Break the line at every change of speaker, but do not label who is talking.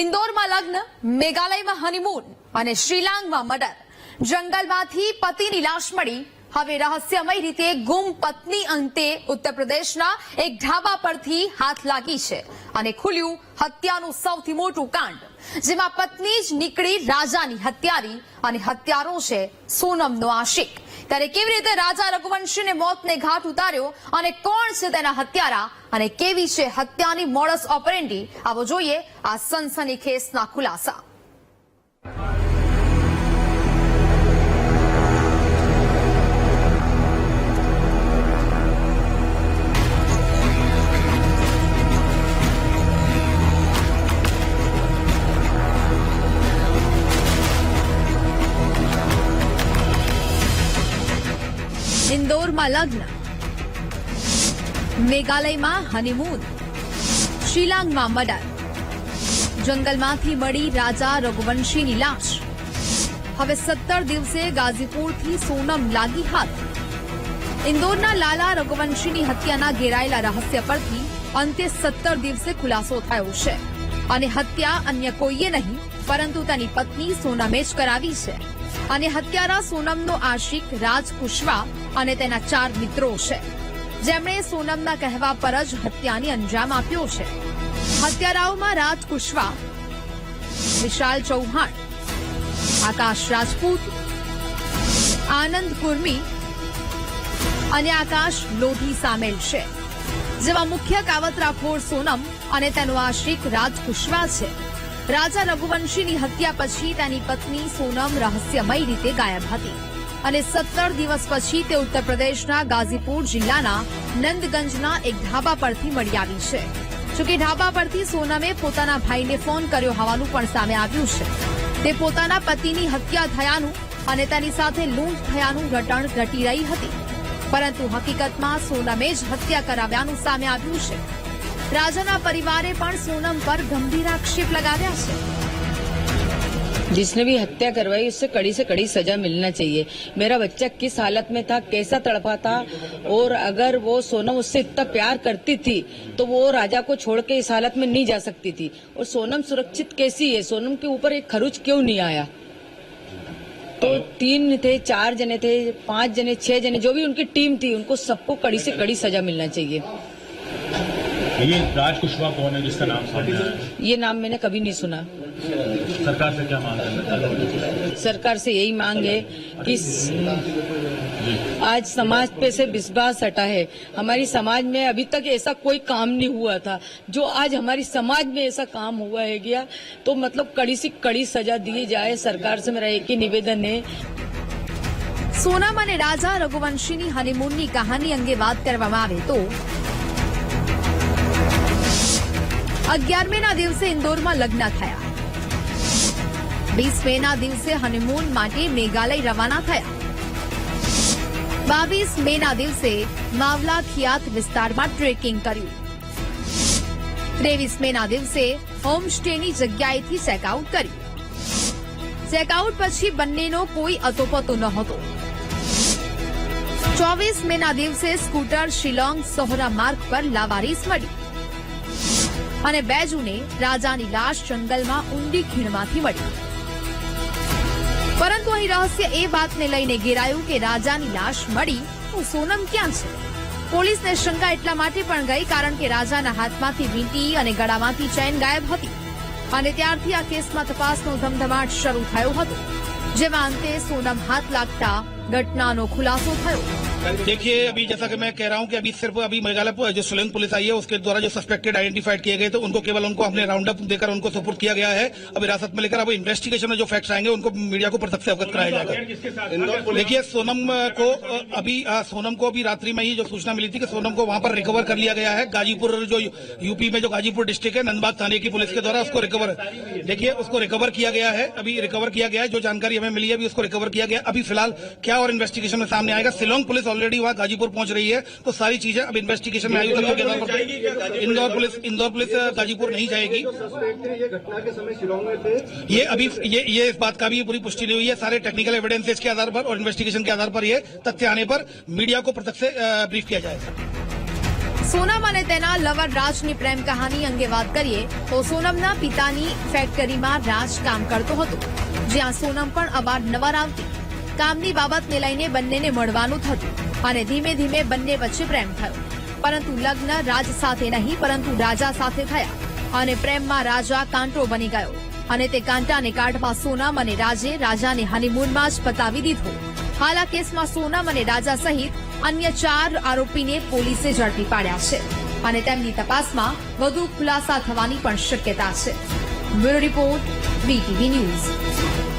ઇન્દોરમાં લગ્ન, મેઘાલયમાં હનીમૂન અને શ્રીલંકામાં મર્ડર. જંગલમાંથી પતિની લાશ મળી. હવે રહસ્યમય રીતે ગુમ પત્ની અંતે ઉત્તર પ્રદેશના એક ઢાબા પરથી હાથ લાગી છે અને ખુલ્યું હત્યાનું સૌથી મોટું કાંડ, જેમાં પત્ની જ નીકળી રાજાની હત્યારી અને હત્યારો છે સોનમનો આશિક. ત્યારે કેવી રીતે રાજા રઘુવંશીને મોતને ઘાટ ઉતાર્યો અને કોણ છે તેના હત્યારા અને કેવી છે હત્યાની મોડસ ઓપરેન્ડી, આવો જોઈએ આ સનસનીખેજના ખુલાસા. ઇન્દોરમાં લગ્ન, મેઘાલયમાં હનીમૂન, શ્રીલંકામાં મર્ડર. જંગલમાંથી મળી રાજા રઘુવંશીની લાશ. હવે 17 દિવસે ગાઝીપુરથી સોનમ લાગી હાથ. ઇન્દોરના લાલા રઘુવંશીની હત્યાના ઘેરાયેલા રહસ્ય પરથી અંતે 17 દિવસે ખુલાસો થયો છે અને હત્યા અન્ય કોઈએ નહીં પરંતુ તેની પત્ની સોનમે જ કરાવી છે. અને હત્યારા સોનમનો આશિક રાજ કુશવા અને તેના 4 મિત્રો છે, જેમણે સોનમના કહેવા પર જ હત્યાને અંજામ આપ્યો છે. હત્યારાઓમાં રાજ કુશવા, વિશાલ ચૌહાણ, આકાશ રાજપૂત, આનંદ કુર્મી અને આકાશ લોધી સામેલ છે, જેમાં મુખ્ય કાવતરાખોર સોનમ અને તેનો આશિક રાજ કુશવા છે. રાજા રઘુવંશીની હત્યા પછી તેની પત્ની સોનમ રહસ્યમય રીતે ગાયબ હતી અને 17 દિવસ પછી તે ઉત્તર પ્રદેશના ગાઝીપુર જિલ્લાના નંદગંજના એક ઢાબા પરથી મળી આવી છે. જોકે ઢાબા પરથી સોનમે પોતાના ભાઈને ફોન કર્યો હોવાનું પણ સામે આવ્યું છે. તે પોતાના પતિની હત્યા થયાનું અને તેની સાથે લૂંટ થયાનું રટણ રટી રહી હતી, પરંતુ હકીકતમાં સોનમે જ હત્યા કરાવ્યાનું સામે આવ્યું છે. राजा परिवारे पण सोनम पर गंभीर आक्षेप लगाया है.
जिसने भी हत्या करवाई उससे कड़ी से कड़ी सजा मिलना चाहिए. मेरा बच्चा किस हालत में था, कैसा तड़पा था, और अगर वो सोनम उससे इतना प्यार करती थी तो वो राजा को छोड़ के इस हालत में नहीं जा सकती थी. और सोनम सुरक्षित कैसी है, सोनम के ऊपर एक खरोच क्यों नहीं आया. तो 3 थे, 4 जने थे, 5 जने, 6 जने, जो भी उनकी टीम थी, उनको सबको कड़ी से कड़ी सजा मिलना चाहिए.
ये राज कुशवाहा कौन है जिसका नाम सामने आया है?
ये नाम मैंने कभी नहीं सुना.
सरकार से क्या मांग है?
सरकार से यही मांग है कि आज समाज पे से विश्वास हटा है. हमारी समाज में अभी तक ऐसा कोई काम नहीं हुआ था, जो आज हमारी समाज में ऐसा काम हुआ है गया, तो मतलब कड़ी से कड़ी सजा दी जाए. सरकार से मेरा एक ही निवेदन है.
सोनम અને રાજા રઘુવંશીની હનીમૂનની કહાની અંગે વાત કરવામાં આવે તો 11મેના દિવસે ઇન્દોરમાં લગ્ન થયા. 20મેના દિવસે હનીમૂન માટે મેઘાલય રવાના થયા. 22મેના દિવસે માવલા ખિયાત વિસ્તારમાં ટ્રેકિંગ કર્યું. 23મેના દિવસે હોમસ્ટેની જગ્યાએથી ચેકઆઉટ કર્યું. ચેકઆઉટ પછી બંનેનો કોઈ અતોપતો નહોતો. 24મેના દિવસે સ્કૂટર શિલોંગ સોહરા માર્ગ પર લાવારીસ મળી અને 2 જૂને રાજાની લાશ જંગલમાં ઊંડી ખીણમાંથી મળી. પરંતુ અહીં રહસ્ય એ વાતને લઈને ઘેરાયું કે રાજાની લાશ મળી તો સોનમ ક્યાં છે. પોલીસને શંકા એટલા માટે પણ ગઈ કારણ કે રાજાના હાથમાંથી વીંટી અને ગળામાંથી ચેન ગાયબ હતી અને ત્યારથી આ કેસમાં તપાસનો ધમધમાટ શરૂ થયો હતો, જેમાં અંતે સોનમ हाथ लागता घटनाનો खुलासो થયો.
देखिए, अभी जैसा कि मैं कह रहा हूं कि अभी सिर्फ अभी मेघालय जो शिलोंग पुलिस आई है उसके द्वारा जो सस्पेक्टेड आइडेंटिफाइड किए गए थे उनको केवल उनको हमने राउंड अप देकर उनको सुपुर्द किया गया है. अब हिरासत में लेकर अब इन्वेस्टिगेशन में जो फैक्ट्स आएंगे उनको मीडिया को प्रत्यक्ष से अवगत कराया जाएगा. देखिए, सोनम को अभी रात्रि में ही जो सूचना मिली थी कि सोनम को वहां पर रिकवर कर लिया गया है. गाजीपुर जो यूपी में जो गाजीपुर डिस्ट्रिक्ट है, नंदबाग थाने की पुलिस के द्वारा उसको रिकवर किया गया है. अभी रिकवर किया गया है, जो जानकारी हमें मिली है अभी उसको रिकवर किया गया. अभी फिलहाल क्या और इन्वेस्टिगेशन में सामने आएगा. शिलोंग पुलिस ऑलरेडी वहां गाजीपुर पहुंच रही है, तो सारी चीजें अब इन्वेस्टिगेशन में आयुक्त के आधार पर. इंदौर पुलिस गाजीपुर नहीं जाएगी.
ये घटना के समय शिलोंग में थे.
ये अभी ये इस बात का भी पूरी पुष्टि नहीं हुई है. सारे टेक्निकल एविडेंसेस के आधार पर और इन्वेस्टिगेशन के आधार पर ये तथ्य आने पर मीडिया को प्रत्यक्ष से ब्रीफ किया जाएगा.
સોનમ અને તેના લવર રાજની પ્રેમ કહાની અંગે વાત કરીએ તો સોનમના પિતાની ફેક્ટરીમાં રાજ કામ કરતો હતો, જ્યાં સોનમ પણ અવારનવાર આવતી. કામની બાબતને લઈને બંનેને મળવાનું થતું અને ધીમે ધીમે બંને વચ્ચે પ્રેમ થયો. પરંતુ લગ્ન રાજ સાથે નહીં પરંતુ રાજા સાથે થયા અને પ્રેમમાં રાજા કાંટો બની ગયો અને તે કાંટાને કાઢવા સોનમ અને રાજે રાજાને હનીમૂનમાં જ પતાવી દીધો. હાલ આ કેસમાં સોનમ અને રાજા સહિત અન્ય 4 આરોપીને પોલીસે ઝડપી પાડ્યા છે અને તેમની તપાસમાં વધુ ખુલાસા થવાની પણ શક્યતા છે. Bureau report, VTV news.